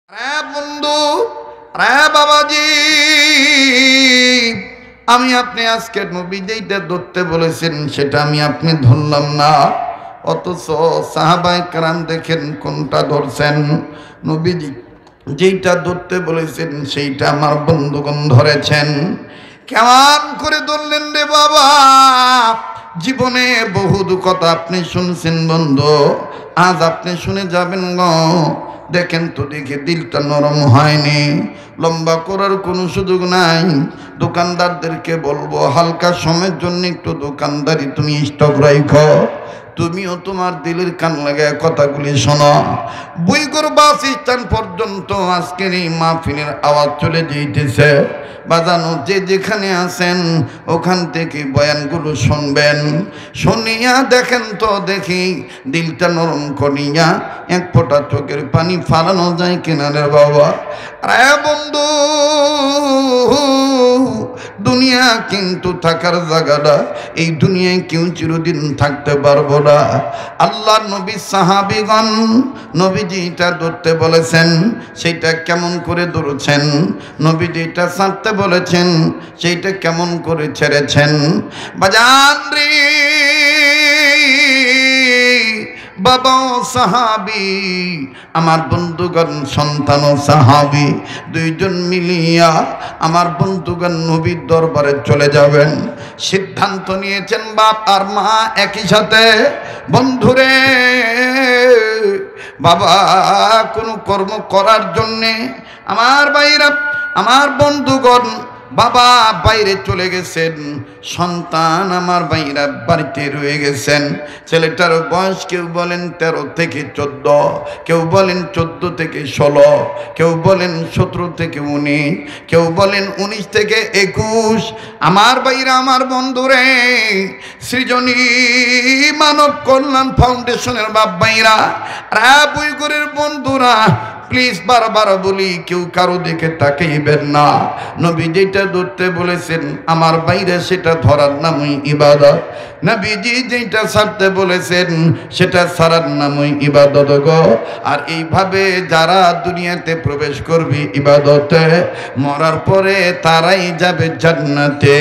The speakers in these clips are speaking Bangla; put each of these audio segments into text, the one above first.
রে বন্ধু, রে বাবাজি, আমি আপনি আজকে নবী যেইটা ধরতে বলেছেন সেটা আমি আপনি ধরলাম না, অথচ সাহাবায়ে কেরাম দেখেন কোনটা ধরছেন। নবীজি যেইটা ধরতে বলেছেন সেইটা আমার বন্ধুগণ ধরেছেন। কেমন করে ধরলেন রে বাবা? জীবনে বহু কথা আপনি শুনছেন বন্ধু, আজ আপনি শুনে যাবেন গো। দেখেন তো দেখে দিলটা নরম হয়নি, লম্বা করার কোনো সুযোগ নাই। দোকানদারদেরকে বলবো হালকা সময়ের জন্য একটু দোকানদারি তুমি স্টক রাখো, তুমিও তোমার দিলের কান লাগায় কথাগুলি শোনো। বুইগর বাস স্ট্যান্ড পর্যন্ত আজকের এই মাহফিলের আওয়াজ চলে যেতেছে। বাজানো যে যেখানে আছেন ওখান থেকে বয়ানগুলো শুনবেন, শুনিয়া দেখেন তো দেখি দিলটা নরম করিয়া এক ফোঁটা চোখের পানি ফালানো যায় কিনারে বাবা। আরে বন্ধু, দুনিয়া কিন্তু থাকার জায়গাটা, এই দুনিয়ায় কেউ চিরদিন থাকতে পারবো না। আল্লাহ নবী সাহাবীগণ নবী যেটা ধরতে বলেছেন সেইটা কেমন করে ধরেছেন, নবী যেটা ছাড়তে বলেছেন সেইটা কেমন করে ছেড়েছেন। বাজান রে বাবা সাহাবী, আমার বন্ধুগণ সন্তান ও সাহাবী, দুইজন মিলিয়া আমার বন্ধুগণ নবীর দরবারে চলে যাবেন। সিদ্ধান্ত নিয়েছেন বাপ আর মা একই সাথে। বন্ধুরে বাবা কোনো কর্ম করার জন্যে আমার ভাইরা, আমার বন্ধুগণ বাবা বাইরে চলে গেছেন, সন্তান আমার ভাইরা বাড়িতে রয়ে গেছেন। ছেলেটার বয়স কেউ বলেন 13 থেকে 14, কেউ বলেন 14 থেকে 16, কেউ বলেন 17 থেকে 19, কেউ বলেন 19 থেকে 21। আমার ভাইরা, আমার বন্ধুরে, সৃজনী মানব কল্যাণ ফাউন্ডেশনের বাপ ভাইরা, বুইগরের বন্ধুরা, প্লিজ বারবার বলি কেউ কারো দিকে তাকাইবেন না। নবী যেটা ধরতে বলেছেন আমার বাইরে সেটা ধরার নামই ইবাদত। নবীজি যেটা ছাড়তে বলেছেন সেটা ছাড়ার নামই ইবাদত গো। আর এইভাবে যারা দুনিয়াতে প্রবেশ করবে ইবাদতে, মরার পরে তারাই যাবে জান্নাতে।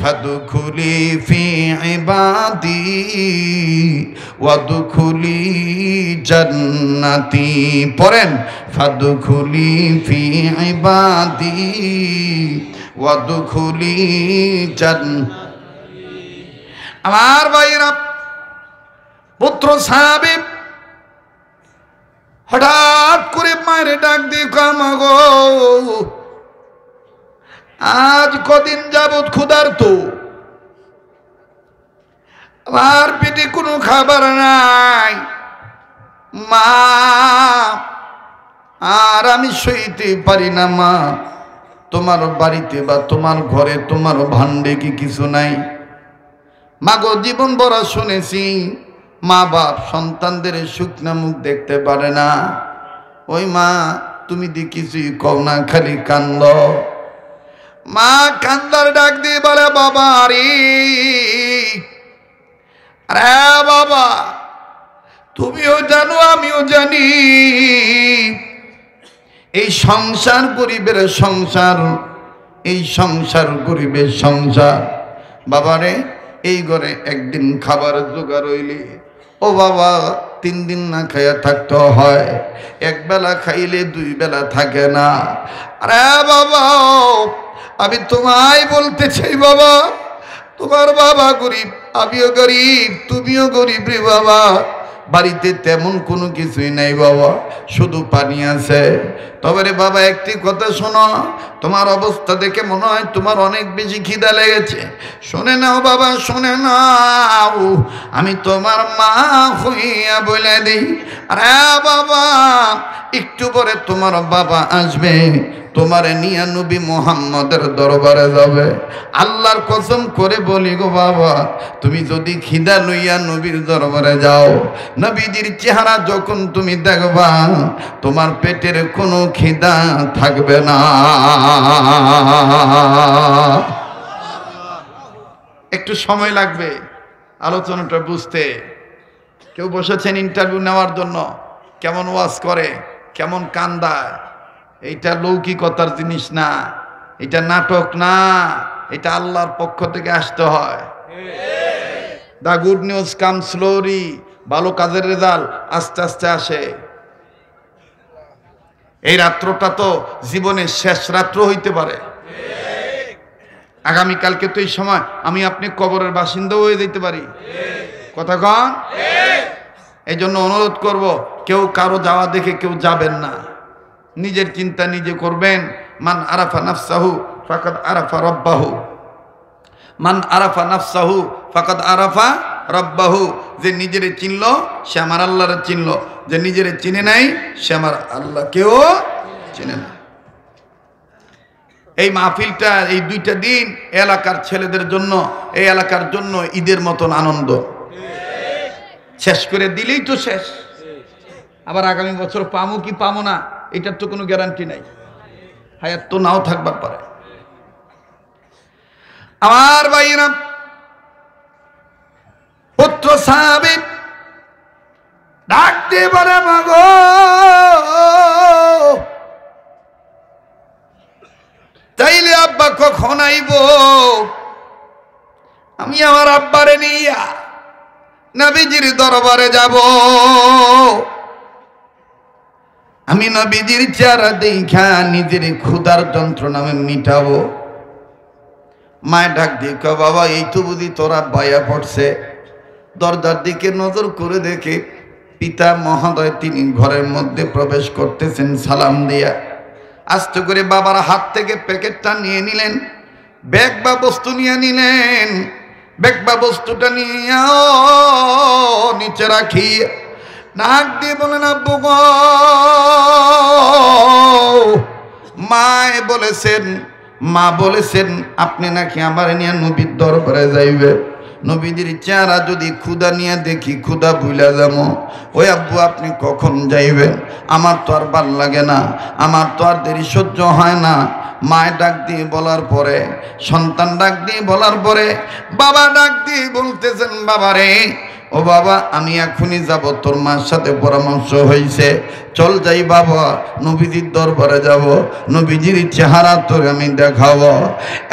ফাদখুলি ফি ইবাদি ওয়াদখুলি জান্নাতি। পড়েন, ফাদখুলি ফি ইবাদি ওয়াদখুলি জান্নাতি। আমার ভাইরা, পুত্র সাহাবী হঠাৎ করে মায়ের ডাক দিয়ে কামা গো, আজ কদিন যাবৎ ক্ষুধার্ত, আমার পেটে কোনো খাবার নাই মা, আর আমি সইতে পারি না মা। তোমার বাড়িতে বা তোমার ঘরে তোমার ভান্ডে কি কিছু নাই? মাগো, জীবন বড় শুনেছি মা বাপ সন্তানদের শুকনা মুখ দেখতে পারে না। ওই মা, তুমি দি কিছুই কও না, খালি কান্দ। মা কান্দার ডাক দিয়ে বলে, বাবা রে, আরে বাবা, তুমিও জানো আমিও জানি এই সংসার গরিবের সংসার, এই সংসার গরিবের সংসার। বাবারে, এই ঘরে একদিন খাবার জোগাড় হইলে ও বাবা 3 দিন না খাইয়া থাকতে হয়, একবেলা খাইলে 2 বেলা থাকে না। আরে বাবা, আমি তোমায় বলতে চাই বাবা, তোমার বাবা গরিব, আমিও গরিব, তুমিও গরিব রে বাবা। বাড়িতে তেমন কোনো কিছুই নাই বাবা, শুধু পানি আছে। তবে রে বাবা, একটি কথা শোনো, তোমার অবস্থা দেখে মনে হয় তোমার অনেক বেশি খিদা লেগেছে। শুনে নাও বাবা, শুনে নাও, আমি তোমার মা হইয়া বলে দিই। আরে বাবা, একটু পরে তোমার বাবা আসবে, তোমারে নিয়ে নবী মুহাম্মদের দরবারে যাবে। আল্লাহর কসম করে বলি গো বাবা, তুমি যদি খিদা লইয়া নবীর দরবারে যাও, নবীজির চেহারা যখন তুমি দেখবা, তোমার পেটের কোনো খিদা থাকবে না। একটু সময় লাগবে আলোচনাটা বুঝতে। কেউ বসেছেন ইন্টারভিউ নেওয়ার জন্য? কেমন ওয়াজ করে, কেমন কান্দায়। এইটা লৌকিকতার জিনিস না, এটা নাটক না, এটা আল্লাহর পক্ষ থেকে আসতে হয়। দা গুড নিউজ কাম স্লোলি, ভালো কাজের রেজাল্ট আস্তে আস্তে আসে। এই রাত্রটা তো জীবনের শেষ রাত্র হইতে পারে। আগামীকালকে তো এই সময় আমি আপনি কবরের বাসিন্দাও হয়ে যেতে পারি। কথা কন। এই জন্য অনুরোধ করব, কেউ কারো যাওয়া দেখে কেউ যাবেন না, নিজের চিন্তা নিজে করবেন। মান আরাফা নাফসাহু ফাকাদ আরাফা রব্বাহু, মান আরাফা নাফসাহু ফাকাদ আরাফা রব্বাহু। যে নিজেরে চিনল সে আমার আল্লাহরে চিনল, যে নিজেরে চিনে নাই সে আমার আল্লাহকেও চিনে না। এই মাহফিলটা এই 2টা দিন এলাকার ছেলেদের জন্য, এই এলাকার জন্য ঈদের মতন আনন্দ। শেষ করে দিলেই তো শেষ, আবার আগামী বছর পামো কি পামো না এটার তো কোনো গ্যারান্টি নাই, হায়াত তো নাও থাকবার পারে। আমার ভাইরা, পুত্র সাহাবী ডাকতে পারে, মাগো তাইলে আব্বা কখন আইব? আমি আমার আব্বারে নিয়া নবীজির দরবারে যাব, আমি নবীজির চেহারা দেখা নিজের ক্ষুধার যন্ত্রণা আমি মিটাবো। মায় ডাক দিয়ে কয়, বাবা এই তো বুঝি তোরা বায়া পড়ছে। দরজার দিকে নজর করে দেখে পিতা মহোদয় তিনি ঘরের মধ্যে প্রবেশ করতেছেন সালাম দিয়া। আস্তে করে বাবার হাত থেকে প্যাকেটটা নিয়ে নিলেন, ব্যাগ বা বস্তু নিয়ে নিলেন। ব্যাগ বা বস্তুটা নিয়ে নিচে রাখি নাক দিয়ে বলেন, আব্বু গো, মা বলেছেন আপনি নাকি আমার নিয়ে নবীর দরবারে যাইবে। নবীজির চেহারা যদি ক্ষুধা নিয়ে দেখি ক্ষুধা ভুলা যাবো। ওই আব্বু আপনি কখন যাইবেন? আমার তো আর ভাল লাগে না, আমার তো আর দেরি সহ্য হয় না। মায় ডাক দিয়ে বলার পরে, সন্তান ডাক দিয়ে বলার পরে বাবা ডাক দিয়ে বলতেছেন, বাবা রে, ও বাবা আমি এখনই যাব, তোর মার সাথে পরামর্শ হয়েছে, চল যাই বাবা, নবীজির দরবারে যাব, নবীজির চেহারা তোর আমি দেখাবো।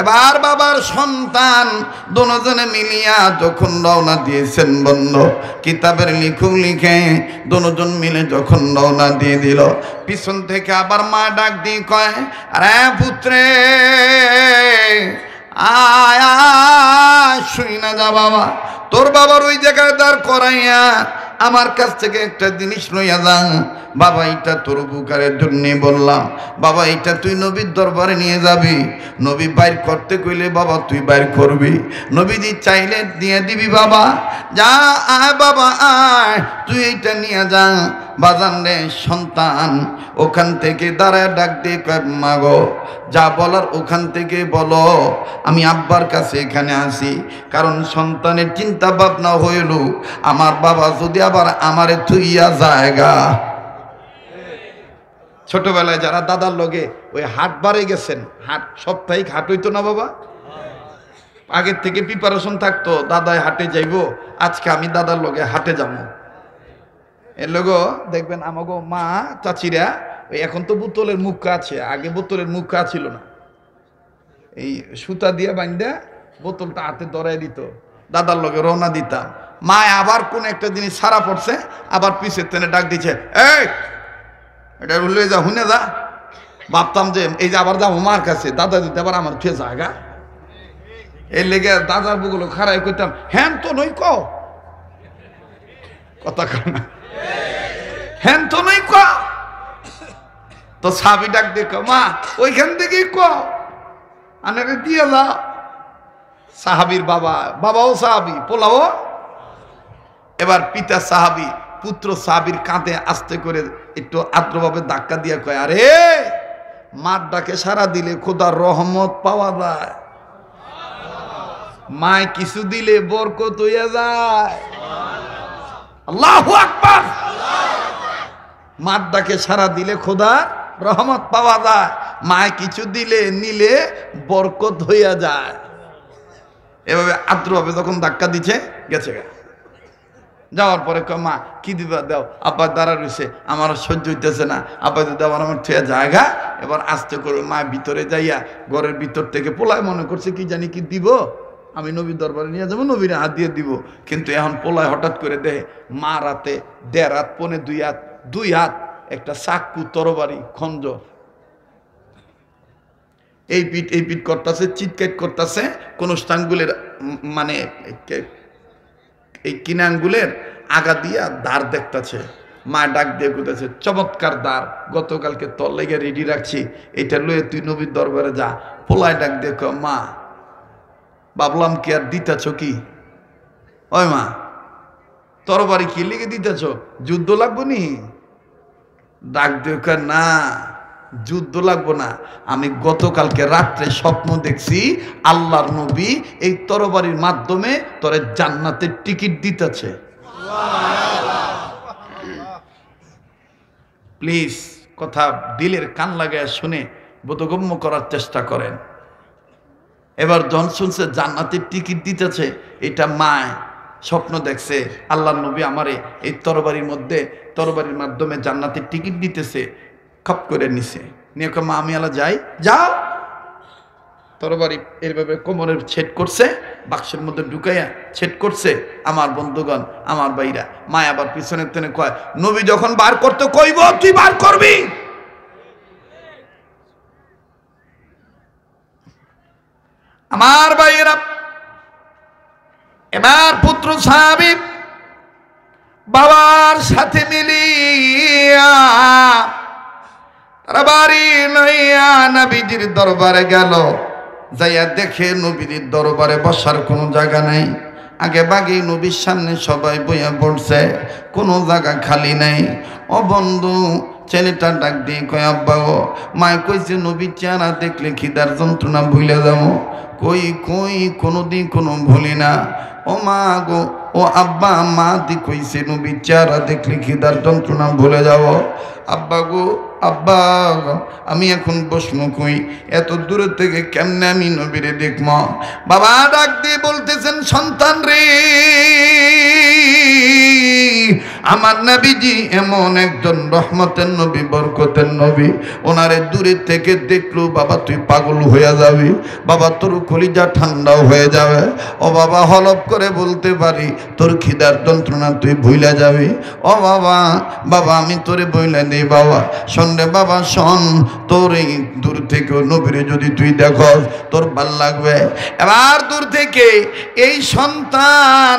এবার বাবার সন্তান দুজনে মিলিয়া যখন রওনা দিয়েছেন, বন্ধ কিতাবের লিখে দুজন মিলে যখন রওনা দিয়ে দিল, পিছন থেকে আবার মা ডাক দিয়ে কয়, আরে পুত্রে আয় আয়, শুই না যা বাবা, তোর বাবার ওই জায়গায় দাঁড় করাইয়া আমার কাছ থেকে একটা জিনিস লইয়া যা। বাবা এটা তোর উপকারের জন্যে বললাম, বাবা এটা তুই নবীর দরবারে নিয়ে যাবি, নবী বাইর করতে কইলে বাবা তুই বাইর করবি, নবীজি চাইলে দিয়ে দিবি। বাবা যা, আয় বাবা আয়, তুই এইটা নিয়ে যা। বাজান রে সন্তান ওখান থেকে দাঁড়ায় ডাক দিয়ে কয়, মাগো যা বলার ওখান থেকে বলো, আমি আব্বার কাছে এখানে আসি। কারণ সন্তানের চিন্তা ভাবনা হইল, আমার বাবা যদি আবার আমারে থুইয়া জায়গা। ছোটবেলায় যারা দাদার লগে ওই হাট বারে গেছেন, হাট সাপ্তাহিক হাট হইতো না বাবা, আগের থেকে প্রিপারেশন থাকতো, দাদায় হাটে যাইবো, আজকে আমি দাদার লগে হাটে যাবো। এর লোগো দেখবেন আমাগো মা চাচিরা, ওই এখন তো বোতলের মুখা আছে, আগে বোতলের মুখা ছিল না, এই সুতা দিয়ে বান্ধা বোতলটা হাতে ধরাই দিত, দাদার লগে রওনা দিতাম। মা আবার কোন একটা জিনিস সারা পড়ছে, আবার পিছের টেনে ডাক দিচ্ছে, এই এটা উল্লে যা, হুনে যা। ভাবতাম যে এই যে আবার যাবো মার কাছে, দাদা দিতে আবার আমার থুয়ে জায়গা। এই লেগে দাদার বুগুলো খারাই করতাম, হ্যান তো নই ক কথা কয় না, হ্যান তো নই ক। তো সাবি ডাক দেখ, মা ওইখান থেকেই ক, আনারে দিয়ে যা। সাহাবির বাবা, বাবাও সাহাবি, পোলাও। এবার পিতা সাহাবি, পুত্র সাহাবির কাঁধে আস্তে করে একটু আদ্রভাবে ধাক্কা দিয়ে কয়, আরে মার ডাকে সারা দিলে খোদার রহমত পাওয়া যায়, মায় কিছু দিলে বরকত হইয়া যায়। আল্লাহু আকবার। মার ডাকে সারা দিলে খোদার রহমত পাওয়া যায়, মায় কিছু দিলে নিলে বরকত হইয়া যায়। এভাবে আদ্রভাবে যখন ধাক্কা দিচ্ছে গেছে, যাওয়ার পরে কয় মা কি দিবা দাও, আব্বা দাঁড়া রয়েছে, আমার সহ্য হইতেছে না, আব্বা যদি দেওয়ার আমার ঠেয়া জায়গা। এবার আস্তে করে মা ভিতরে যাইয়া ঘরের ভিতর থেকে পোলায় মনে করছে কি জানি কি দিব, আমি নবীর দরবারে নিয়ে যাবো, নবীর হাত দিয়ে দিব। কিন্তু এখন পোলায় হঠাৎ করে দেয় মা রাতে 1.5 হাত 2 হাত একটা চাকু তরবারি খঞ্জর এই পিঠ করতেছে, চিৎকার করতেছে, কোন স্থানগুলির মানে এই কিনাঙ্গুলের আগা দিয়া দাঁড় দেখতেছে। মা ডাক দিয়ে বলতেছে চমৎকার দাঁড়, গতকালকে তোর লেগে রেডি রাখছি, এটা লয়ে তুই নবীর দরবারে যা। পোলায় ডাক দিয়ে কয় মা ভাবলাম কি আর দিতেছ কি, ওই মা তরবারি কি লিখে দিতেছ, যুদ্ধ লাগবো নি? ডাক দিয়ে কয় না যুদ্ধ লাগবো না, আমি গতকালকে রাত্রে স্বপ্ন দেখছি আল্লাহর নবী এই তরবারির মাধ্যমে তোরে জান্নাতের টিকিট দিতেছে। প্লিজ কথা দিলের কান লাগায় শুনে বোধগম্য করার চেষ্টা করেন। এবার যখন শুনছে জান্নাতের টিকিট দিতেছে, এটা মায় স্বপ্ন দেখছে আল্লাহর নবী আমারে এই তরবারির মাধ্যমে জান্নাতের টিকিট দিতেছে, খপ করে নিছে নিয়ে মা আমি আল্লাহ যাই, যাও। তরবারি এইভাবে কোমরের ছেদ করছে, বাক্সের মধ্যে ঢুকাইয়া ছেদ করছে। আমার বন্ধুগণ, আমার ভাইরা, মা আবার পিছনের তেনে কয় নবী যখন বার করতে কইব তুই বার করবি। আমার ভাইয়েরা, এবার পুত্র সাহাবী বাবার সাথে মিলিয়া তারা বাড়ি লইয়া নবীজির দরবারে গেল। যাইয়া দেখে নবীর দরবারে বসার কোনো জায়গা নাই। আগে বাগে নবীর সামনে সবাই বইয়া পড়ছে, কোনো জায়গা খালি নাই। ও বন্ধু, ছেলেটা ডাক দিয়ে কয় আব্বা গো, মায় কইছে নবীর চেহারা দেখলে খিদার যন্ত্রণা ভুলে যাবো। কই কই কোনোদিন কোনো ভুলি না। ও মা গো, ও আব্বা, মা দি কইছে নবীর চেহারা দেখলে খিদার যন্ত্রণা ভুলে যাব। আব্বা গো, আব্বা আমি এখন বসমু কই, এত দূরে থেকে কেমনে আমি নবীরে দেখব? বাবা ডাক দিয়ে বলতেছেন সন্তান রে, আমার নবীজি এমন একজন রহমতের নবী, বরকতের নবী, ওনারে দূরে থেকে দেখলো বাবা তুই পাগল হয়ে যাবি, বাবা তোর কলিজা ঠান্ডাও হয়ে যাবে। ও বাবা হলপ করে বলতে পারি তোর খিদার যন্ত্রণা তুই ভুলে যাবি। ও বাবা, বাবা আমি তোরে বইলে দিই বাবা, শোন রে বাবা শোন, তোর এই দূর থেকে নবীরে যদি তুই দেখস তোর ভাল লাগবে। এবার দূর থেকে এই সন্তান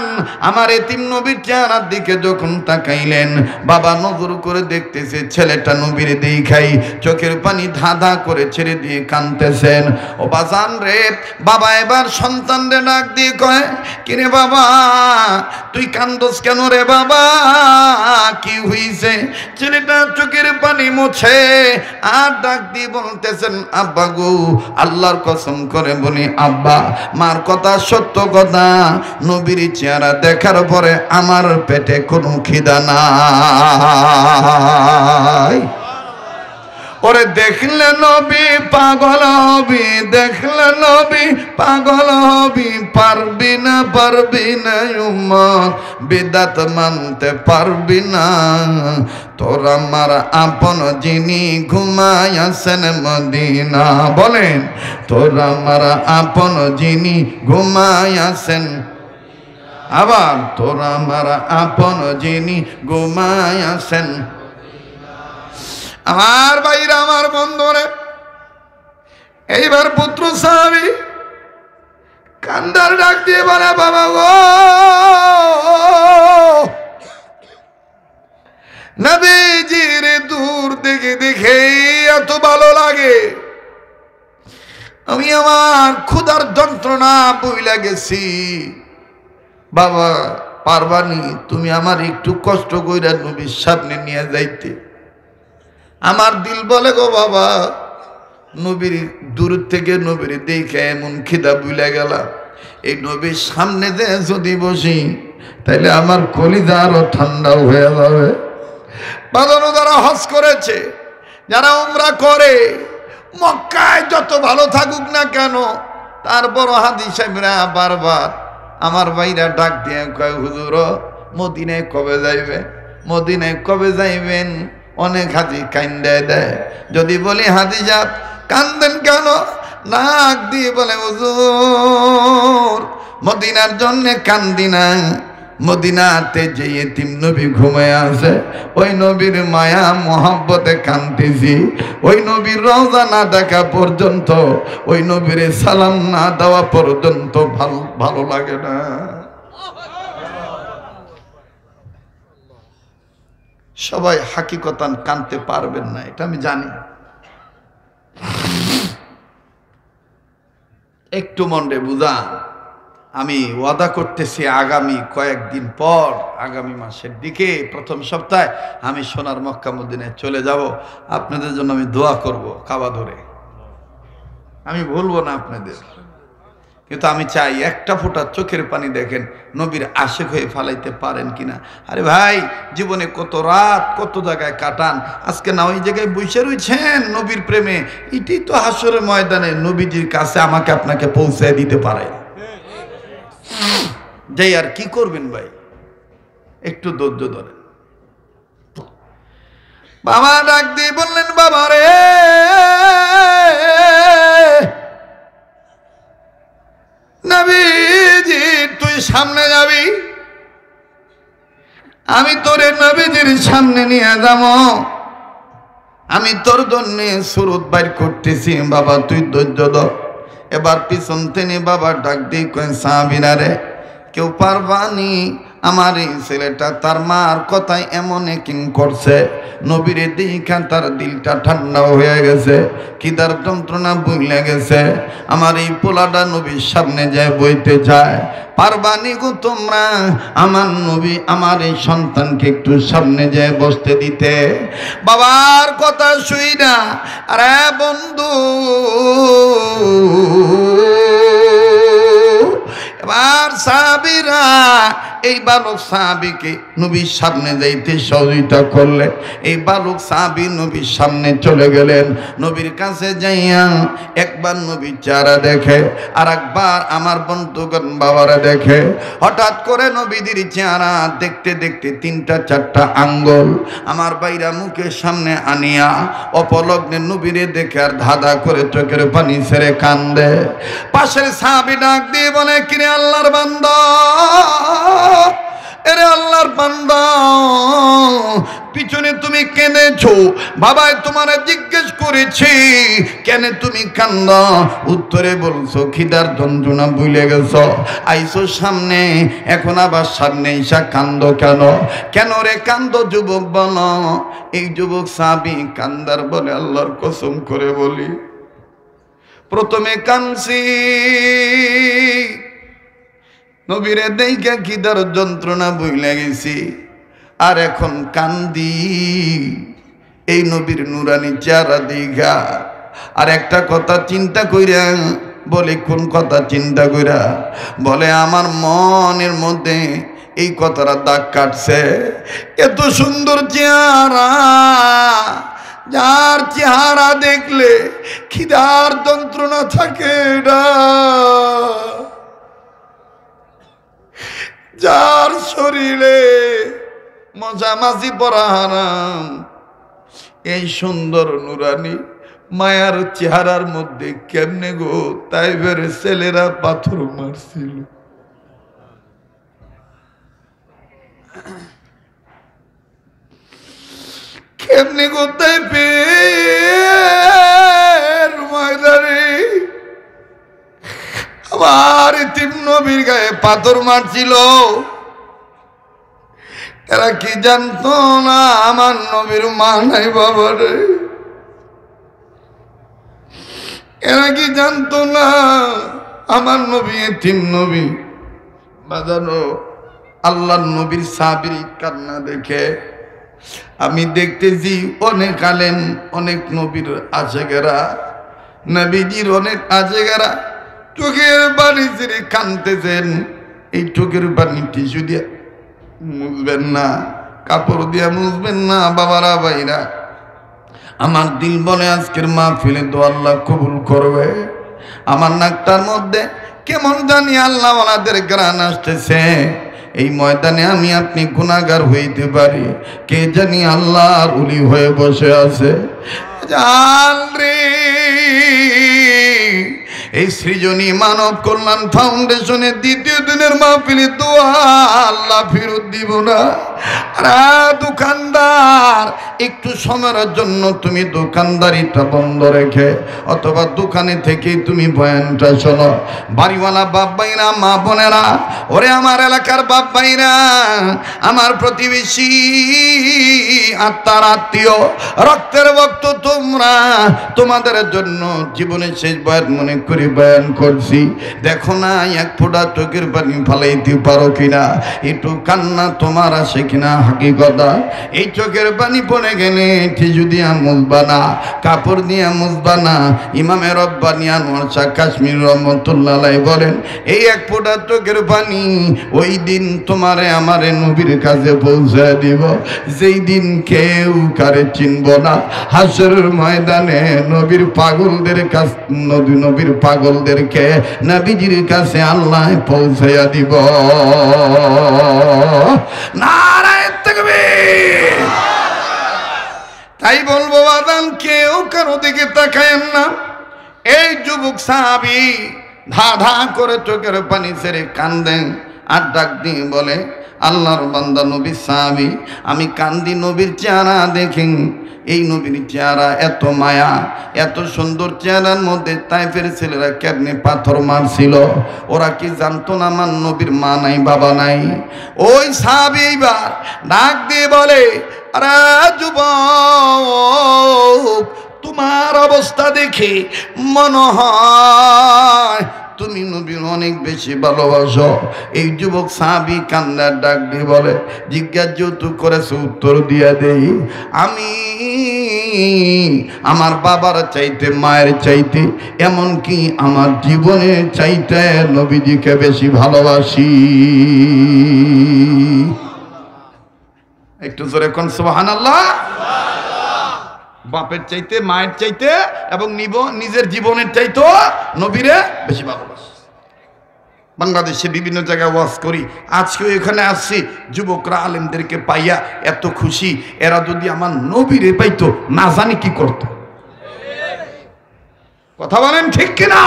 আমার এতিম নবীর চেহারার দিকে যখন তাকাইলেন, বাবা নজর করে দেখতেছে ছেলেটা নবীর দেখাই চোখের পানি ধাঁধা করে ছেড়ে দিয়ে কাঁদতেছেন। ও বাজান রে, বাবা এবার সন্তান রে ডাক দিয়ে কয় কিরে বাবা তুই কান্দস কেন রে বাবা, কি হইছে? ছেলেটা চোখের পানি মুছে আর ডাক দিয়ে বলতেছেন আব্বা গো, আল্লাহর কসম করে বলি আব্বা, মার কথা সত্য কথা, নবীর চেহারা দেখার পরে আমার পেটে কোনো খিদা নাই। ওরে দেখলে নবী পাগল হবি, দেখলে নবী পাগল হবি, পারবি না উম্মত, বিদাত মানতে পারবি না। তোর আমার আপন যিনি ঘুমায়াছেন মদিনা, বলেন তোর আমার আপন যিনি ঘুমায়াছেন, আবার তোর আমার আপন যিনি ঘুমায়াছেন। আমার ভাইরা, আমার বন্ধুরে, এইবার পুত্র সাহাবী কান্দার ডাক দিয়ে বলে বাবা গো, নবীজির দূর থেকে দেখে এত ভালো লাগে, আমি আমার ক্ষুধার যন্ত্রণা বইলা গেছি। বাবা পারবানি তুমি আমার একটু কষ্ট কইরা নবীর সামনে নিয়ে যাইতে? আমার দিল বলে গো বাবা, নবীর দূর থেকে নবীর দেখে এমন খিদা বুইলা গেলাম, এই নবীর সামনে যে যদি বসি তাইলে আমার কলিজা আরো ঠান্ডাও হয়ে যাবে। বাজানো যারা হজ করেছে, যারা উমরা করে, মক্কায় যত ভালো থাকুক না কেন, তারপর হাদিস সাহেবরা বারবার আমার ভাইরা ডাক দিয়ে কয় হুজুর মদিনায় কবে যাইবে, মদিনায় কবে যাইবেন? অনেক হাজি কান্দে দেয়। যদি বলি হাজি সাহেব কান্দেন কেন? নাক দিয়ে বলে হুজুর মদিনার জন্য কান্দি না, মদিনাতে যে এতিম নবী ঘুমায় আছে ওই নবীর মায়া মোহাব্বতে কাঁদতেছি। ওই নবীর রওজা না দেখা পর্যন্ত, ওই নবীর সালাম না দেওয়া পর্যন্ত ভালো লাগে না। সবাই হাকিকতান কাঁদতে পারবেন না, এটা আমি জানি। একটু মনে বুঝান। আমি ওয়াদা করতেছি আগামী কয়েকদিন পর, আগামী মাসের দিকে প্রথম সপ্তাহে আমি সোনার মক্কা মদিনায় চলে যাব। আপনাদের জন্য আমি দোয়া করব কাবা ধরে, আমি ভুলবো না আপনাদের। কিন্তু আমি চাই একটা ফোঁটা চোখের পানি দেখেন নবীর আশিক হয়ে ফালাইতে পারেন কিনা। আরে ভাই জীবনে কত রাত কত জায়গায় কাটান, আজকে না ওই জায়গায় বসে রয়েছেন নবীর প্রেমে। এটাই তো হাসরের ময়দানে নবীজির কাছে আমাকে আপনাকে পৌঁছে দিতে পারে। যাই আর কি করবেন ভাই, একটু ধৈর্য ধরেন। বাবা ডাক দিয়ে বললেন, বাবা রে নবীজি তুই সামনে যাবি, আমি তোরে নবীজির সামনে নিয়ে যাব। আমি তোর জন্য সুরত বাইর করতেছি, বাবা তুই ধৈর্য ধর। এবার পিছন থেকে বাবা ডাক দিয়ে কয়, সাহাবীরা রে কেউ পারবানি, আমার এই ছেলেটা তার মার কথায় এমন একিং করছে, নবীরে দেখা তার দিলটা ঠান্ডা হয়ে গেছে, খিদার যন্ত্রণা বুঝলে গেছে, আমার এই পোলাটা নবীর সামনে যায় বইতে চায়। পারবানি গো তোমরা আমার নবী আমার এই সন্তানকে একটু সামনে যায় বসতে দিতে? বাবার কথা শুই না। আরে বন্ধু এবার সাহাবীরা এই বালক সাহাবীকে নবীর সামনে যাইতে সহযোগিতা করলে। এই বালক সাহাবী নবীর সামনে চলে গেলেন। নবীর কাছে যাইয়া একবার নবীর চেহারা দেখে, আর একবার আমার বন্ধুগণ বাবারা দেখে। হঠাৎ করে নবীদের চেহারা দেখতে দেখতে 3-4টা আঙ্গুল আমার বাইরা মুখের সামনে আনিয়া অপলগ্নে নবীরে দেখে আর ধাঁধা করে চোখের পানি ছেড়ে কান্দে। পাশের সাহাবী ডাক দিয়ে বলে, কিরে আল্লাহর বান্দা, এরে আল্লাহর বান্দা পিছনে তুমি কেঁদেছো? বাবাই তোমারে জিজ্ঞেস করেছি কেন তুমি কান্দো? উত্তরে বলছো খিদার যন্ত্রণা ভুলে গেছো, আইসো সামনে, এখন আবার সামনে এসা কান্দো কেন? কেন রে কান্দো যুবক বলো? এই যুবক সাহাবী কান্দার বলে, আল্লাহর কসম করে বলি প্রথমে কাঁদছি নবীরে দেইখা খিদার যন্ত্রণা ভুলে গেছি, আর এখন কান্দি এই নবীর নুরানি চেহারা দেখা। আর একটা কথা চিন্তা কইরা বলে, কোন কথা চিন্তা কইরা? বলে আমার মনের মধ্যে এই কথাটা দাগ কাটছে। এত সুন্দর চেহারা, যার চেহারা দেখলে খিদার যন্ত্রণা থাকে না, যার শরীরে মজামাজি পরা হারাম, এই সুন্দর নুরানি মায়ার চেহারার মধ্যে কেমনে গো তাইফের ছেলেরা পাথর মারছিল? কেমনে গো তাইফের ময়দানে আমার ইতিম নবীর গায়ে পাথর মারছিল? এরা কি জানতো না আমার নবীর মা নাই বাবা রে? এরা কি জানতো না আমার নবী ইতিম নবী? বাজানো আল্লাহর নবীর সাহাবীর কান্না দেখে আমি দেখতেছি অনেক আলেম, অনেক নবীর আশেকেরা, নবীজির অনেক আশেকেরা চোখের বাড়ি ছেড়ে কাঁদতেছেন। এই চোখের পানি টিস্যু দিয়ে মুছবেন না, কাপড় দিয়ে মুছবেন না বাবারা ভাইরা। আমার দিল বলে আজকের মাহফিলে তো আল্লাহ কবুল করবে। আমার নাকটার মধ্যে কেমন জানি আল্লাহ ওনাদের গ্রান আসতেছে, এই ময়দানে আমি আপনি গুনাহগার হইতে পারি, কে জানি আল্লাহর ওলি হয়ে বসে আছে। জান রে, এই সৃজনী মানব কল্যাণ ফাউন্ডেশনের দ্বিতীয় দিনের মাহফিলে দোয়া আল্লাহ ফেরত দিব না। আর দোকানদার, একটু সময়ের জন্য তুমি দোকানদারিটা বন্ধ রেখে অথবা দোকানে থেকে তুমি বয়ানটা শোনো। বাড়িওয়ালা বাপ ভাইরা, মা বোনেরা, ওরে আমার এলাকার বাপ ভাইরা, আমার প্রতিবেশী, আত্মার আত্মীয়, রক্তের ভক্ত তোমরা, তোমাদের জন্য জীবনের শেষ বয়ান মনে করে বয়ান করছি। দেখো না এক ফোঁটা চোখের পানি ফালাইতে পারো কিনা, একটু কান্না তোমার আসে কিনা হাকিকতা। এই চোখের পানি পড়ে গেলে এটি যদি মুছবা না, কাপড় দিয়ে মুছবা না। ইমামে রব্বানী আনোয়ার শাহ কাশ্মীর রহমতুল্লাহ আলাইহি বলেন, এই এক ফোঁটা চোখের পানি ওই দিন তোমারে আমারে নবীর কাছে পৌঁছে দিব, যেই দিন কেউ কারে চিনব না। হাসরের ময়দানে নবীর পাগলদের কাছে, নবীর পাগলদেরকে নবীজির কাছে আল্লাহ পৌঁছাইয়া দিব। নারায়ে তাকবীর। তাই বলবো বাদান, কেউ কারো দিকে তাকায়েন না। এই যুবক সাহাবী ধা ধা করে চোখের পানি ছেড়ে কান্দেন আর ডাক দিয়ে বলে, আল্লাহর বান্দা নবী সাহাবী, আমি কান্দি নবীর চেহারা দেখেন। এই নবীর চেহারা এত মায়া, এত সুন্দর চেহারার মধ্যে তাইফের ছেলেরা কেমনে পাথর মারছিল। ওরা কি জানতো না আমার নবীর মা নাই, বাবা নাই? ওই সাহাবী এইবার ডাক দিয়ে বলে, আরে যুবক, তোমার অবস্থা দেখে মনে হয় তুমি নবীর অনেক বেশি ভালোবাসো। এই যুবক সাহাবী কান্নার ডাক দিয়ে বলে, জিজ্ঞাসা যেহেতু করেছে উত্তর দিয়ে দেই, আমি আমার বাবার চাইতে, মায়ের চাইতে, এমনকি আমার জীবনের চাইতে নবীজিকে বেশি ভালোবাসি। একটু জোরে কোন সুবহানাল্লাহ। বাপের চাইতে, মায়ের চাইতে এবং নিজের জীবনের চাইতেও নবীরে বেশি ভালোবাসে। বাংলাদেশে বিভিন্ন জায়গায় ওয়াজ করি, আজকেও এখানে আসছি, যুবকরা আলেমদেরকে পাইয়া এত খুশি, এরা যদি আমার নবীরে পাইতো না জানি কি করত। কথা বলেন ঠিক কিনা?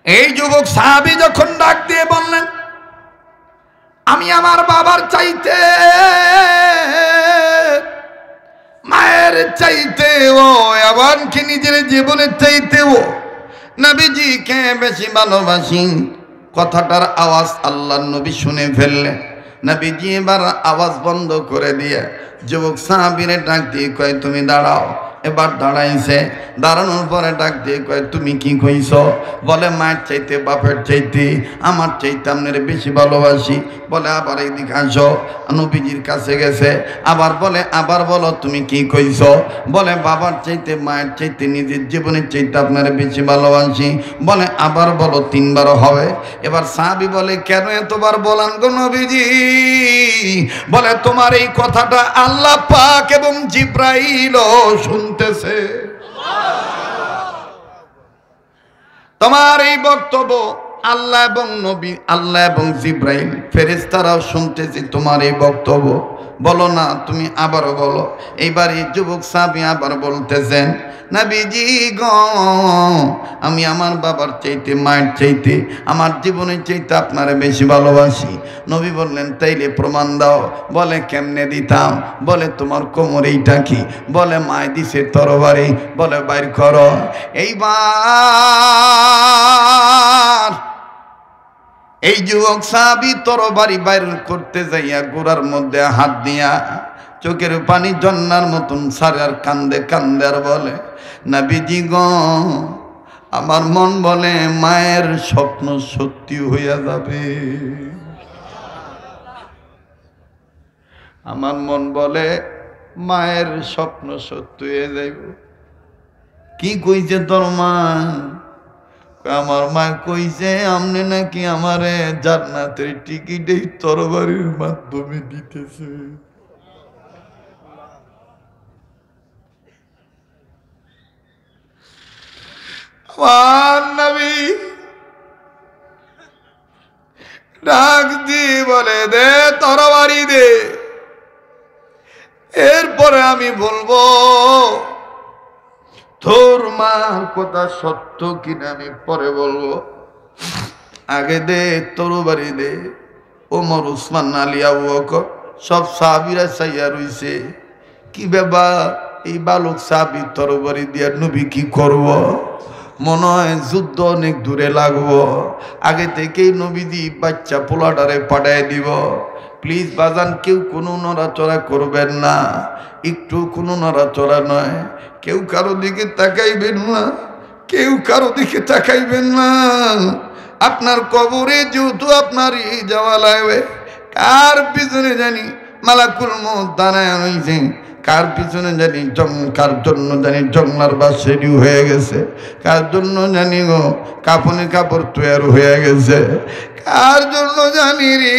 এই যুবক সাহাবী যখন ডাক দিয়ে বললেন, আমি আমার বাবার চাইতে, মায়ের চাইতেও, এমনকি নিজের জীবনের চাইতেও নবীজিকে বেশি ভালোবাসি। কথাটার আওয়াজ আল্লাহর নবী শুনে ফেললেন। নবীজি এবার আওয়াজ বন্ধ করে দিয়ে যুবক সাহাবীরে ডাক দিয়ে কয়, তুমি দাঁড়াও। এবার দাঁড়াইছে, দাঁড়ানোর পরে ডাক দিয়ে কয়, তুমি কি কইছ? বলে, মায়ের চাইতে, বাপের চাইতে, আমার চাইতে আপনার বেশি ভালোবাসি। বলে, আবার এইদিকে আসো। নবীজির কাছে গেছে, আবার বলে, আবার বলো তুমি কি কইছ? বলে, বাবার চাইতে, মায়ের চাইতে, নিজের জীবনের চাইতে আপনার বেশি ভালোবাসি। বলে, আবার বলো, তিনবার হবে। এবার সাহাবী বলে, কেন এতবার বলান গো নবীজি? বলে, তোমার এই কথাটা আল্লাহ পাক এবং জিব্রাইল শুনতেছে। তোমার এই বক্তব্য আল্লাহ এবং নবী, আল্লাহ এবং জিব্রাইল ফেরেশতারাও শুনতেছে তোমার এই বক্তব্য। বলো না, তুমি আবারও বলো। এইবার এই যুবক সাহাবী আবার বলতেছেন, নবীজি গো, আমি আমার বাবার চাইতে, মায়ের চাইতে, আমার জীবনের চাইতে আপনারে বেশি ভালোবাসি। নবী বললেন, তাইলে প্রমাণ দাও। বলে, কেমনে দিতাম? বলে, তোমার কোমর এইটা কি? বলে, মায় দিছে তরবারি। বলে, বাইর করো। এইবার এই যুবক সাহাবী তরবারি বাইর করতে যাইয়া গোড়ার মধ্যে হাত দিয়া চোখের পানি জন্নার মতন সারার কান্দে কান্দে আর বলে, নবীজি গো, আমার মন বলে মায়ের স্বপ্ন সত্যি হইয়া যাবে। আমার মন বলে মায়ের স্বপ্ন সত্যি হয়ে যাইবে। কি কইছে তোর মা? আমার মা কইছে, আমনে নাকি আমারে জান্নাতের টিকিট এই তরবারির মাধ্যমে দিতেছে। আমার নবী ডাক দিয়ে বলে, দে তরবারি দে। এরপরে আমি বলবো তোর মার কথা সত্য কিনা আমি পরে বলবো, আগে দে তরবারি দে। ওমর, উসমান, আলী, আবু বকর সব সাহাবীরা চাইয়া রইছে, কি ব্যাপার এই বালক সাহাবী তরবারি দিয়া নবী কি করব? মনে হয় যুদ্ধ অনেক দূরে লাগবো, আগে থেকেই নবীজি বাচ্চা পোলাটারে পাঠায় দিব। প্লিজ বাজান, কেউ কোনো নড়াচড়া করবেন না, একটু কোনো নড়াচড়া নয়, কেউ কারো দিকে তাকাইবেন না, কেউ কারো দিকে তাকাইবেন না। আপনার কবরে যেহেতু আপনারই যাওয়া লাগবে, কার পিছনে জানি মালাকুল মউত দাঁড়ায় রইছে, কার পিছনে জানি কার জন্য জানি জংলার বাস রেডি হয়ে গেছে, কার জন্য জানি গো কাপনে কাপড় তৈরি হয়ে গেছে, কার জন্য জানি রে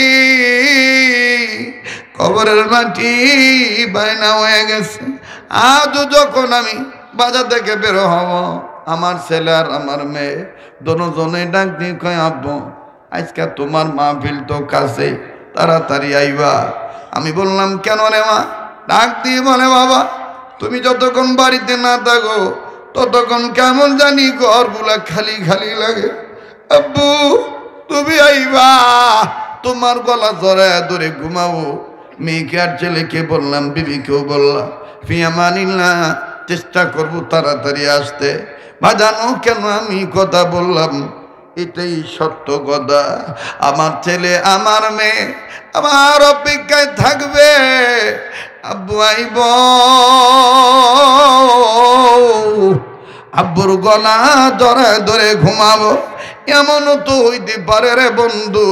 কবরের মাটি বায়না হয়ে গেছে। আজও যখন আমি বাজার থেকে বের হব, আমার ছেলে আর আমার মেয়ে দোনোজনে ডাক দিয়ে কয়, আব্বু আজকে তোমার মাহফিল তো কাছে, তাড়াতাড়ি আইবা। আমি বললাম, কেন রে মা? ডাক দিয়ে বলে, বাবা তুমি যতক্ষণ বাড়িতে না থাকো ততক্ষণ কেমন জানি ঘরগুলা খালি খালি লাগে। আব্বু তুমি আইবা, তোমার গলা জড়ায় ধরে ঘুমাবো। মেয়েকে আর ছেলেকে বললাম, বিবিকেও বললাম, ফিয়ামানিল্লাহ, চেষ্টা করবো তাড়াতাড়ি আসতে। বাজানো কেন আমি কথা বললাম, এটাই সত্য কথা। আমার ছেলে আমার মেয়ে আমার অপেক্ষায় থাকবে, আব্বু আইব, আব্বুর গলা জড়ায় ধরে ঘুমাবো। এমনও তো হইতে পারে রে বন্ধু,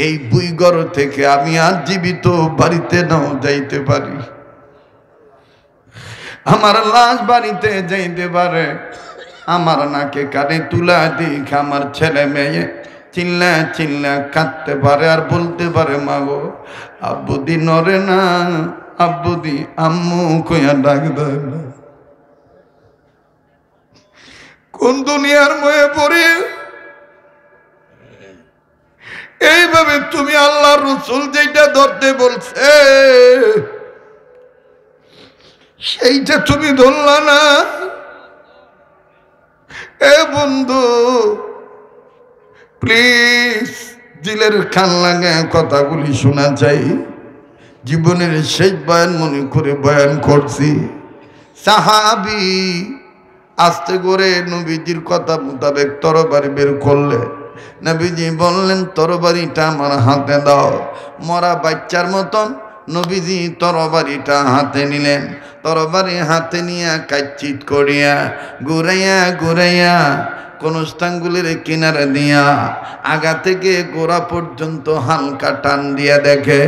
এই বুইঘর থেকে আমি আর জীবিত বাড়িতে নাও যাইতে পারি, আমার লাশ বাড়িতে যাইতে পারে। আমার নাকে কানে তুলা দিক আমার ছেলে মেয়ে চিল্লা চিল্লা কাঁদতে পারে আর বলতে পারে, মা গো আব্বুদি নরে না, আব্বুদি আম্মু কইয়া ডাক দেয় না। কোন দুনিয়ার ময়ে পড়ে এইভাবে তুমি আল্লাহর রাসূল যেটা ধরতে বলছে সেইটা তুমি ধরলা না। এ বন্ধু প্লিজ দিলের খান লাগে কথাগুলি শোনা চাই। জীবনের শেষ বয়ান মনে করে বয়ান করছি। সাহাবী আস্তে করে নবীজির কথা মোতাবেক তরবারি বের করলে, নবীজি বললেন, তরবারিটা আমার হাতে দাও। মরা বাচ্চার মতন নবীজি তরবারিটা হাতে নিলেন। তরবারি হাতে নিয়া কাচ্চিত করিয়া ঘুরাইয়া ঘুরাইয়া কোন স্থানগুলির কিনারে দিয়া আগা থেকে গোড়া পর্যন্ত হালকা টান দিয়া দেখে,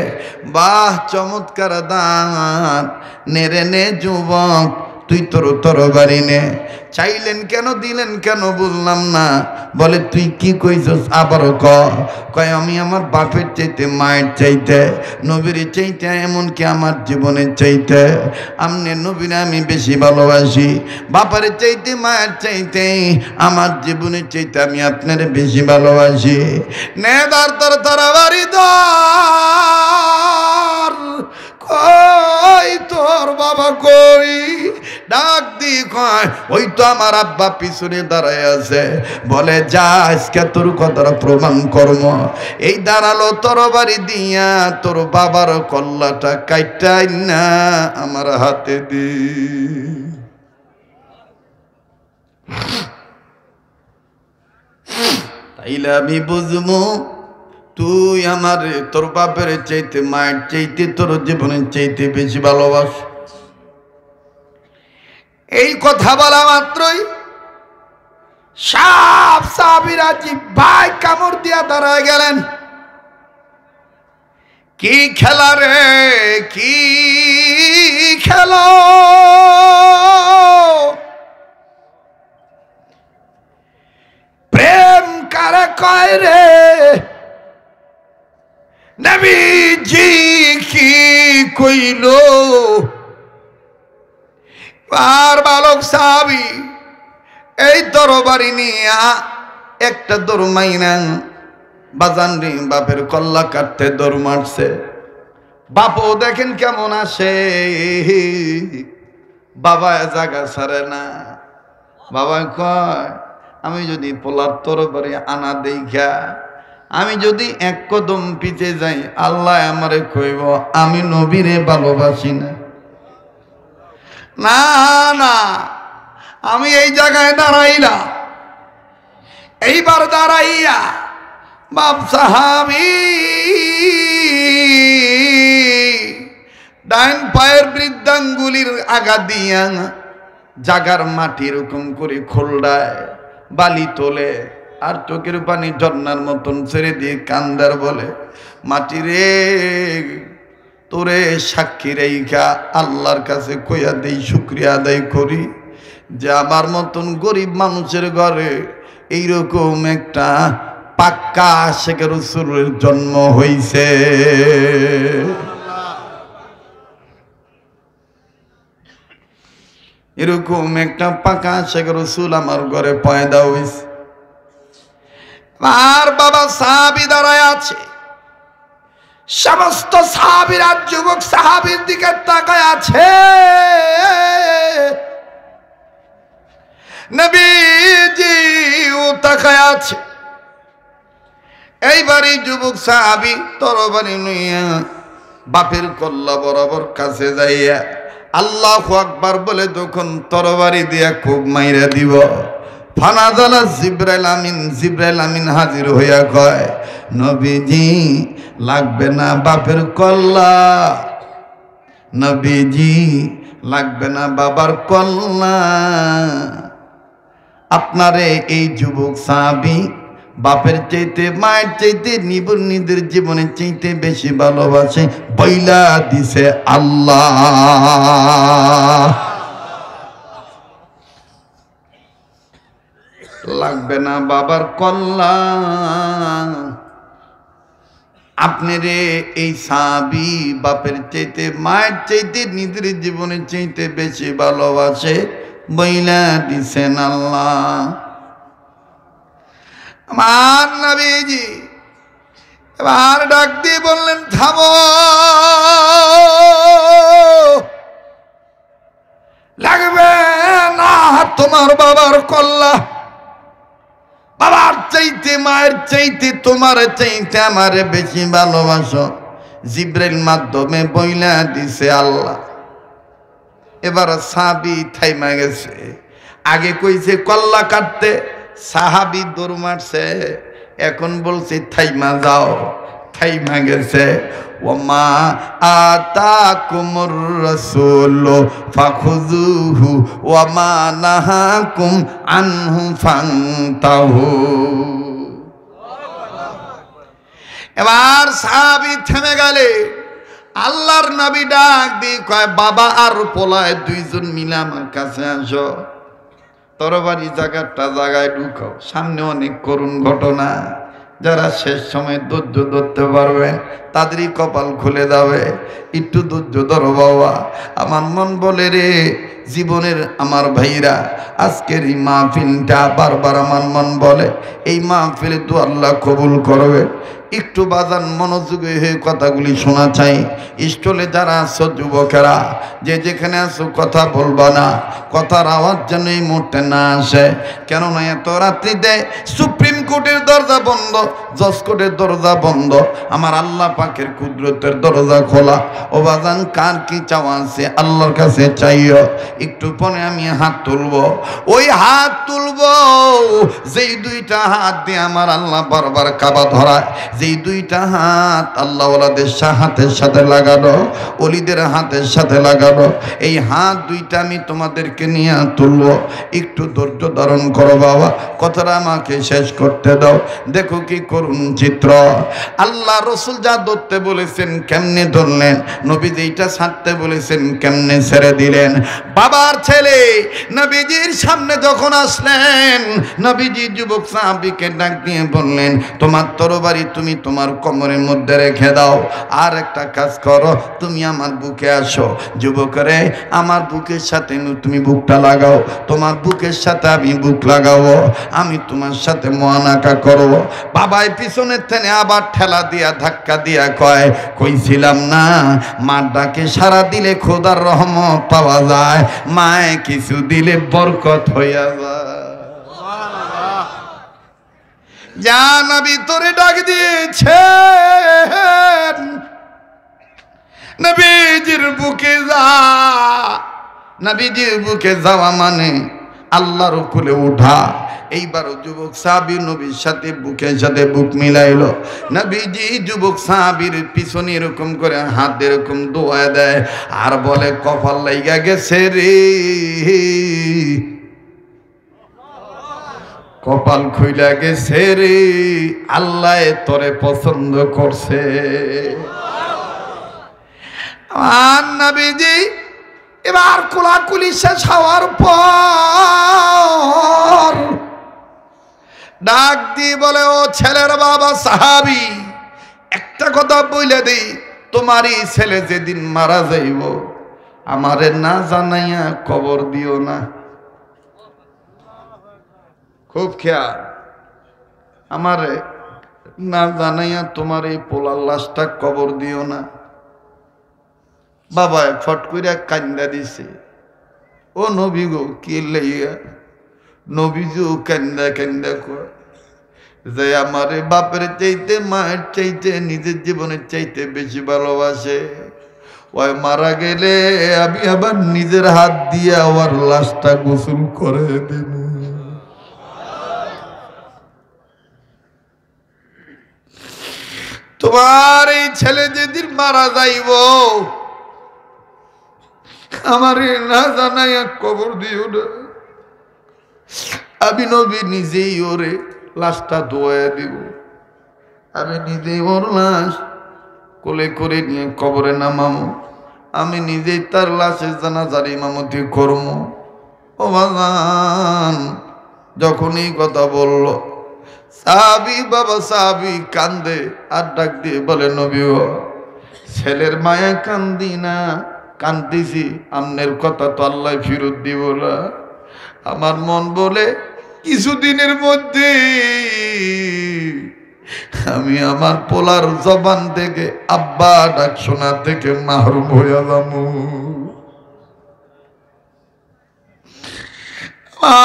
বাহ চমৎকার দাঁত, নেড়ে নে যুবক তুই তোর তরবারি নে। চাইলেন কেন, দিলেন কেন বুঝলাম না। বলে তুই কি কইছস আবারও কয় আমি আমার বাপের চাইতে, মায়ের চাইতে, নবীর চাইতে, এমনকি আমার জীবনের চাইতে আমনে নবীরে আমি বেশি ভালোবাসি। বাপের চাইতে, মায়ের চাইতে, আমার জীবনের চাইতে আমি আপনার বেশি ভালোবাসি। নে দার তোর তরবারি ধর। কই তোর বাবা কই? ডাক দি কয়, ওই তো আমার আব্বা পিছনে দাঁড়ায় আছে। বলে যা আজকে তোর কথাটা প্রমাণ কর্ম। এই দাঁড়ালো তরবারি দিয়া তোর বাবার কল্লাটা কাইটাই না আমার হাতে দি। তাইলে আমি বুঝবো তুই আমার তোর বাপের চাইতে, মায়ের চাইতে, তোর জীবনের চাইতে বেশি ভালোবাস। এই কথা বলা মাত্রই সব সাহাবীরা জিহ্বায় কামড় দিয়া দাঁড়ায় গেলেন। কি খেলা রে, কি খেলা! প্রেম কারে কয় রে? নবীজি কি কইল? আর বালক সাহাবী এই তরবারি নিয়া একটা দরমাইনা বাজান রে বাপের কল্লা কাটতে দৌড় মারছে। বাপও দেখেন কেমন আসে, বাবা জায়গা ছাড়ে না। বাবা কয় আমি যদি পোলার তরবারি আনা দেখা আমি যদি এক কদম পিছে যাই, আল্লাহ আমারে কইব আমি নবীরে ভালোবাসি না। না না, আমি এই জায়গায় দাঁড়াইলা, এইবার দাঁড়াইয়া বাপ সাহাবী ডাইন পায়ের বৃদ্ধাঙ্গুলির আগা দিয়া জাগার মাটি এরকম করে খোলডায় বালি তোলে, আর চোখের পানি ঝর্ণার মতন ছেড়ে দিয়ে কান্দার বলে, মাটি রে তোরে সাক্ষী রেখা আল্লাহর কাছে কইয়া দেই, শুকরিয়া আদায় করি যে আমার মতন গরিব মানুষের ঘরে এইরকম একটা পাক্কা আশিকে রাসূলের জন্ম হইছে। এরকম একটা পাকা আশিকে রাসূল আমার ঘরে পয়দা হইছে। আর বাবা সাহাবী দাঁড়ায় আছে, সমস্ত সাহাবীরা যুবক সাহাবীর দিকে তাকায় আছে। নবীজি ও তাকায় আছে। এইবারই যুবক সাহাবী তরবারি নিয়া বাপের কল্লা বরাবর কাছে যাইয়া আল্লাহু আকবার বলে যখন তরবারি দিয়া খুব মাইরা দিব, ফানাজালা জিবরাইল আমিন, জিবরাইল আমিন হাজির হইয়া কয়, নবীজি লাগবে না বাপের কল্লা, নবীজি লাগবে না বাবার কল্লা। আপনারে এই যুবক সাহাবী বাপের চাইতে মায়ের চাইতে নিজের জীবনের চাইতে বেশি ভালোবাসে বইলা দিছে আল্লাহ। লাগবে না বাবার কল্লা, আপনি রে এই সাহাবী বাপের চাইতে মায়ের চাইতে নিজের জীবনের চাইতে বেশি ভালোবাসে বইলা দিছেন আল্লাহ। আমার নবীজি এবার ডাক দিয়ে বললেন, থামো, লাগবে না তোমার বাবার কল্লা। বাবার চাইতে মায়ের চাইতে তোমার চাইতে আমারে বেশি ভালোবাসো, জিবরাইল মাধ্যমে বইলা দিছে আল্লাহ। এবার সাহাবী থাইমা গেছে। আগে কইছে কল্লা কাটতে, সাহাবী দৌড় মারছে, এখন বলছে থাইমা যাও, থাইমা গেছে। ওমা আতাকুমুর রাসূলু ফাখুযুহু ওমা নাহাকুম আনহু ফান্তাহু। এবার সাহাবী থেমে গেলে আল্লাহর নবী ডাক দিয়ে কয়, বাবা আর পোলায় দুইজন মিলে আমার কাছে আসো, তরবারি জায়গাটা জায়গায় ঢুকাও। সামনে অনেক করুণ ঘটনা, যারা শেষ সময় ধৈর্য ধরতে পারবেন তাদেরই কপাল খুলে যাবে। একটু ধৈর্য ধরো বাবা। আমার মন বলে রে জীবনের আমার ভাইরা, আজকের এই মাহফিলটা বারবার আমার মন বলে এই মাহফিলে তো আল্লাহ কবুল করবে। একটু বাজান মনোযোগী হয়ে কথাগুলি শোনা চাই। স্টলে যারা আছো যুবকেরা, যে যেখানে আছো কথা বলবা না, কথার আওয়াজ যেন এই মুহূর্তে না আসে। কেননা এত রাত্রিতে সুপ্রিম কোর্টের দরজা বন্ধ, জজ কোর্টের দরজা বন্ধ, আমার আল্লাহ পাকের কুদরতের দরজা খোলা। ও বাজান কার কি চাওয়া আছে আল্লাহর কাছে চাইও। একটু পরে আমি হাত তুলবো, ওই হাত তুলবো যেই দুইটা হাত দিয়ে আমার আল্লাহ বারবার কাবা ধরায়, যেই দুইটা হাত আল্লাহ ওয়ালাদের হাতের সাথে লাগানো, ওলিদের হাতের সাথে লাগানো, এই হাত দুইটা আমি তোমাদেরকে নিয়ে তুলবো। একটু ধৈর্য ধারণ করো বাবা, কথাটা আমাকে শেষ করতে দাও। দেখো কি করুন চিত্র। আল্লাহ রসুল যা ধরতে বলেছেন কেমনে ধরলেন, নবী যেইটা ছাড়তে বলেছেন কেমনে ছেড়ে দিলেন। বাবার ছেলে নবীজির সামনে যখন আসলেন, নবীজি যুবক সাহাবীকে ডাক দিয়ে বললেন, তোমার তরবারি তুমি তোমার কোমরের মধ্যে রেখে দাও, আর একটা কাজ করো, তুমি আমার বুকে আসো। যুবকরে আমার বুকের সাথে তুমি বুকটা লাগাও, তোমার বুকের সাথে আমি বুক লাগাবো, আমি তোমার সাথে মহান নাকা করো। বাবাই পিছনের থেকে আবার ঠেলা দিয়া ধাক্কা দিয়া কয়, কইছিলাম না মার ডাকে সারা দিলে খোদার রহমত পাওয়া যায়, মায়ে কিছু দিলে বরকত হইয়া যায়। যা নবী তোরে ডাক দিয়েছে, নবীজির বুকে যা। নবীজির বুকে যাওয়া মানে আল্লাহর কোলে উঠা। এইবারও যুবক সাহাবী নবীর সাথে বুকের সাথে বুক মিলাইলো। নবীজি যুবক সাহাবীর পিছনে এরকম করে হাত এরকম দোয়া দেয় আর বলে, কপাল লাইগা গেছে রে, কপাল খুইলা গেছে রে, আল্লাহ তোরে পছন্দ করছে। আর নবীজি এবার কোলাকুলি শেষ হওয়ার পর ডাক দিয়ে বলে, ও ছেলের বাবা সাহাবী, একটা কথা বলে দেই, তোমারই ছেলে যেদিন মারা যাইব আমারে না জানাইয়া কবর দিও না। খুব খেয়াল, আমারে না জানাইয়া তোমার এই পোলার লাশটা কবর দিও না। বাবা ফট করে কান্দা দিছে। ও নবী গো, কি লইয়া? নবীজিও কান্দা কান্দা কয় যে আমারে বাপের চাইতে মায়ের চাইতে নিজের জীবনের চাইতে বেশি ভালোবাসে। ওই মারা গেলে আমি আবার নিজের হাত দিয়ে আমার লাশটা গোসল করে দিব। তোমার এই ছেলে যেদিন মারা যাইব আমারে না জানাইয়া কবর দিও না। আমি নবী নিজেই ওরে লাশটা ধোয়া দিব, আমি নিজেই ওর লাশ কোলে করে নিয়ে কবরে নামামো, আমি নিজেই তার লাশের জানাজার ইমামতি করবো। ও বাজান যখন এই কথা বলল, সাহাবী বাবা সাহাবী কান্দে আর ডাক দিয়ে বলে, নবী ও ছেলের মায়া কান্দি না, কান্দিছি আমনের কথা তো আল্লাহ ফিরত দিব না। আমার মন বলে কিছুদিনের মধ্যে আমি আমার পোলার জবান থেকে আব্বা ডাক শোনা থেকে মাহরুম হইয়া যাবো।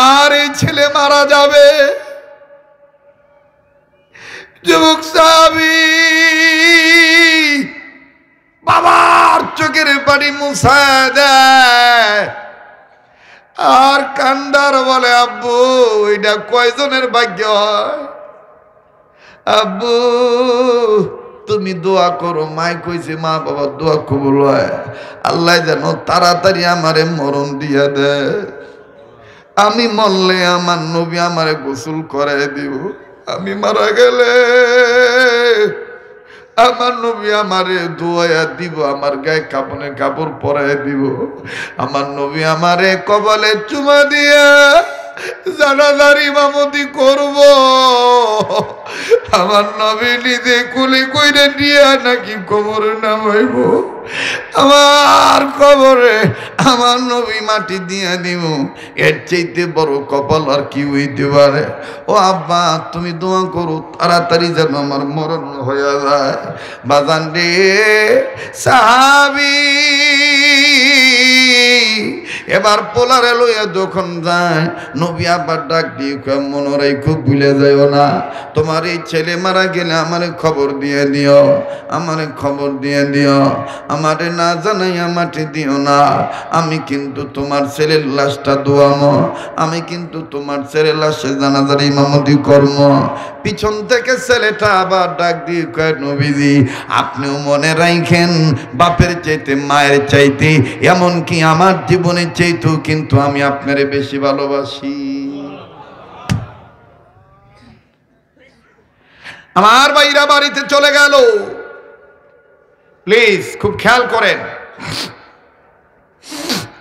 আর এই ছেলে মারা যাবে। যুবক সাহাবী বাবার চোখের পানি মুছা দেয় আর কান্দার বলে, আব্বু এটা কয়জনের ভাগ্য হয়? আব্বু তুমি দোয়া করো। মাই কইছে মা বাবা দোয়া কবুল হয়, আল্লাহ যেন তাড়াতাড়ি আমারে মরণ দিয়া দেয়। আমি মরলে আমার নবী আমারে গোসল করে দিব, আমি মারা গেলে আমার নবী আমারে ধোয়া দিব, আমার গায়ে কাপড়ে কাপড় পরাই দিব, আমার নবী আমারে কপালে চুমা দিয়া জানাজার ইমামতি করব। আমার নবী নিজে কুলি কইরে দিয়া নাকি কবরে নামাইব, আমার কবরে আমার নবী মাটি দিয়া দিব। এর চাইতে বড় কপাল আর কি হইতে পারে? ও আব্বা তুমি দোয়া করো তাড়াতাড়ি যেন আমার মরণ হয়ে যায়। বাজান রে সাহাবী এবার পোলারে লইয়া যখন যায় নবী আবার ডাক দিয়ে মনোরাই খুব ভুলে যাইও না, তোমার এই ছেলে মারা গেলে আমারে খবর দিয়ে দিও, আমারে খবর দিয়ে দিও, আমারে না জানাইয়া মাটি দিও না। আমি কিন্তু তোমার ছেলের লাশটা দোয়ামো, আমি কিন্তু তোমার ছেলের লাশে জানাজার ইমামতি করব। পিছন থেকে ছেলেটা আবার ডাক দিয়ে কয়, নবীজি আপনিও মনে রাখেন বাপের চাইতে মায়ের চাইতে এমনকি আমার জীবনের চাইতেও কিন্তু আমি আপনারে বেশি ভালোবাসি। আমার ভাইরা বাড়িতে চলে গেল। প্লিজ খুব খেয়াল করেন,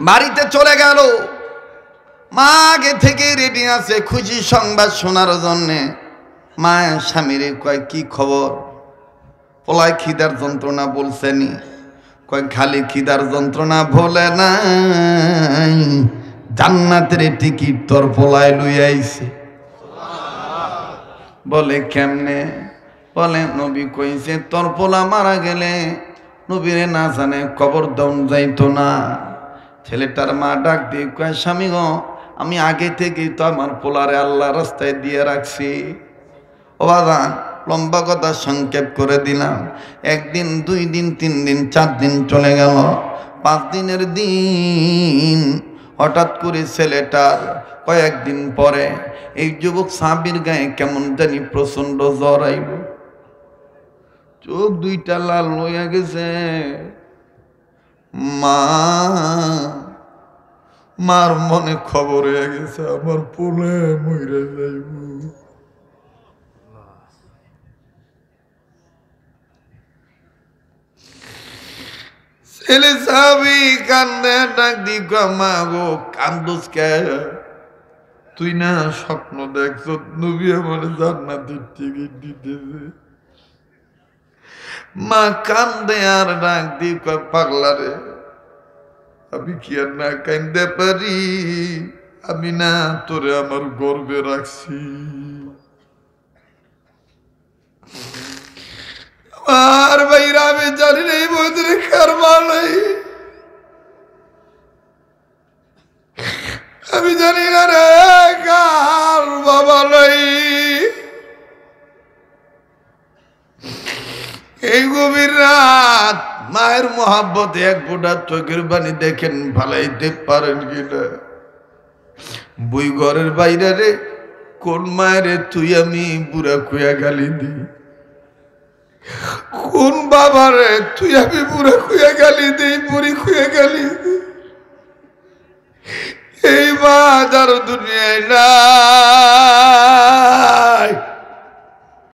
বাড়িতে চলে গেল। মা আগে থেকে রেডি আছে খুশি সংবাদ শোনার জন্য। মা স্বামীরে কয়, কি খবর? পোলায় খিদার যন্ত্রণা বলছেনি? কয় খালি খিদার যন্ত্রণা বলে নাই, জান্নাতের টিকিট তোর পোলায় লই আইছে। বলে কেমনে? বলে নবী কইছে তোর পোলা মারা গেলে নবীরে না জানে কবর দাউন যাইতো না। ছেলেটার মা ডাক দিয়ে কয় স্বামী গো, আমি আগে থেকেই তো আমার পোলারে আল্লাহ রাস্তায় দিয়ে রাখছি। ও বাবা, লম্বা কথা সংক্ষেপ করে দিলাম। একদিন, 2 দিন, 3 দিন, 4 দিন চলে গেল। 5 দিনের দিন হঠাৎ করে ছেলেটার কয়েকদিন পরে এই যুবক সাহাবীর গায়ে কেমন জানি প্রচন্ড জ্বর আইল। চোখ 2টা লাল হইয়া গেছে। মার মনে খবর হয়ে গেছে আমার পোলে মইরা যাইব। ছেলে সাহাবী কান্দে, ডাক দি মা গো কান্দোস কে? তুই না স্বপ্ন দেখছ নবী আমার জান্নাতের টিকিট দিতেছে। মা কান্দে আর ডাক দি পাগলা রে, আমি কি আর না কান্দে পারি? আমি না তোরে আমার গর্বে রাখছি। আর ভাইরা আমি জানি না এই বইদের কার মা নাই, আমি জানি না রে কার বাবা নাই। এই গভীর রাত মায়ের মহাব্বতে এক ফোঁটা চোখের পানি দেখেন ফালাইতে পারেন কিনা? বই ঘরের বাইরে রে কোন মায়েরে তুই আমি বুড়া খুয়া গালি দি? কোন বাবারে তুই আমি বুড়া খুয়া গালি দিই, বুড়ি খুয়া গালি দি? এই মা যার দুনিয়ায় নাই,